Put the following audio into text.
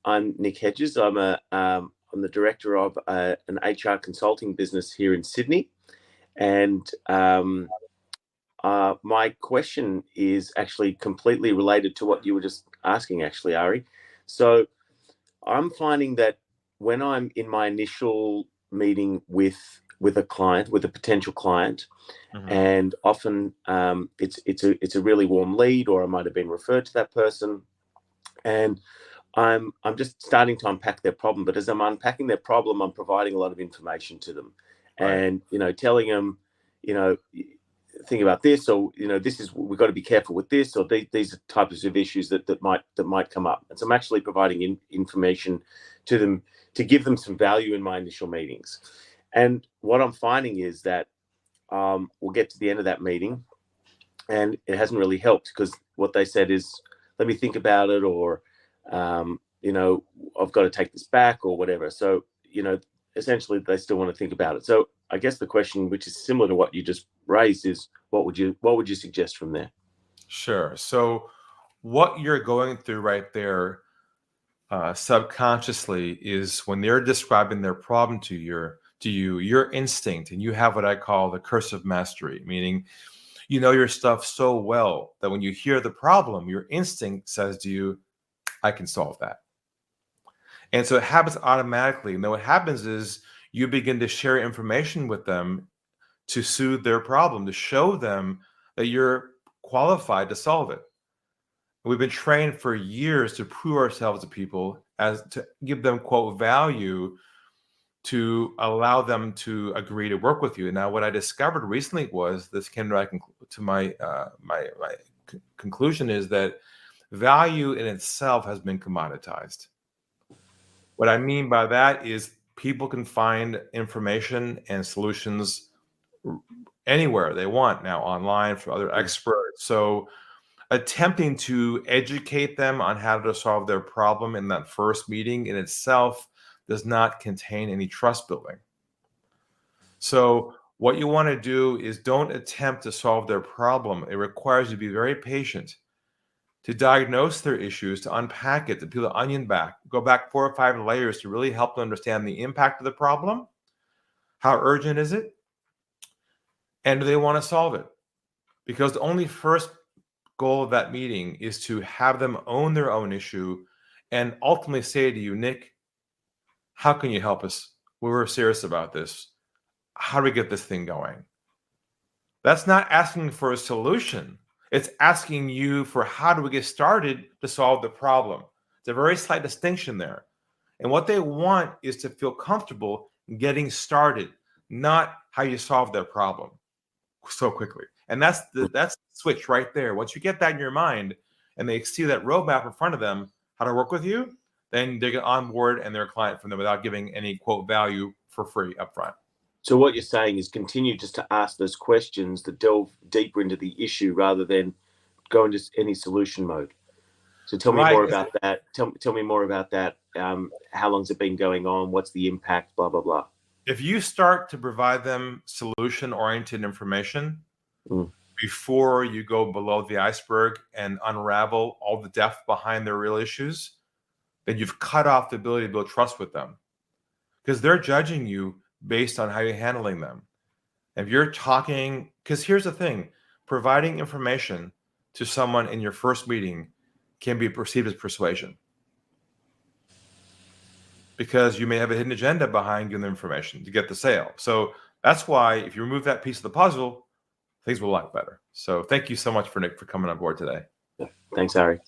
I'm 𝗦𝗃𝗫𝗫. I'm the director of an HR consulting business here in Sydney, and my question is actually completely related to what you were just asking, actually, Ari. So I'm finding that when I'm in my initial meeting with a client, with a potential client, and often it's a really warm lead, or I might have been referred to that person, and I'm just starting to unpack their problem. But as I'm unpacking their problem, I'm providing a lot of information to them, and telling them, think about this, or this is, we've got to be careful with this, or these are types of issues that might come up. And so I'm actually providing information to them to give them some value in my initial meetings. And what I'm finding is that we'll get to the end of that meeting, and it hasn't really helped, because what they said is, let me think about it, or I've got to take this back, or whatever. So essentially they still want to think about it. So I guess the question, which is similar to what you just raised, is what would you suggest from there? Sure. So what you're going through right there subconsciously is, when they're describing their problem to you, your instinct, and you have what I call the curse of mastery, meaning you know your stuff so well that when you hear the problem, your instinct says to you, I can solve that. And so it happens automatically. And then what happens is you begin to share information with them to soothe their problem, to show them that you're qualified to solve it. And we've been trained for years to prove ourselves to people, as to give them, quote, value, to allow them to agree to work with you. Now, what I discovered recently was, this came to my conclusion, is that value in itself has been commoditized. What I mean by that is, people can find information and solutions anywhere they want now, online, from other experts. So attempting to educate them on how to solve their problem in that first meeting in itself does not contain any trust building. So what you want to do is, don't attempt to solve their problem. It requires you to be very patient, to diagnose their issues, to unpack it, to peel the onion back, go back 4 or 5 layers to really help them understand the impact of the problem. How urgent is it? And do they want to solve it? Because the only first goal of that meeting is to have them own their own issue, and ultimately say to you, Nick, how can you help us? We're serious about this. How do we get this thing going? That's not asking for a solution. It's asking you for, how do we get started to solve the problem? It's a very slight distinction there. And what they want is to feel comfortable getting started, not how you solve their problem so quickly. And that's the switch right there. Once you get that in your mind, and they see that roadmap in front of them, how to work with you, then they get on board and they're a client from them without giving any, quote, value for free up front. So what you're saying is, continue just to ask those questions that delve deeper into the issue, rather than go into any solution mode. So tell me more about that. Tell me more about that. How long's it been going on? What's the impact? Blah, blah, blah. If you start to provide them solution-oriented information before you go below the iceberg and unravel all the depth behind their real issues, then you've cut off the ability to build trust with them, because they're judging you based on how you're handling them. If you're talking, because here's the thing, providing information to someone in your first meeting can be perceived as persuasion, because you may have a hidden agenda behind giving them information to get the sale. So that's why, if you remove that piece of the puzzle, things will look better. So thank you so much, Nick, for coming on board today. Thanks, Ari.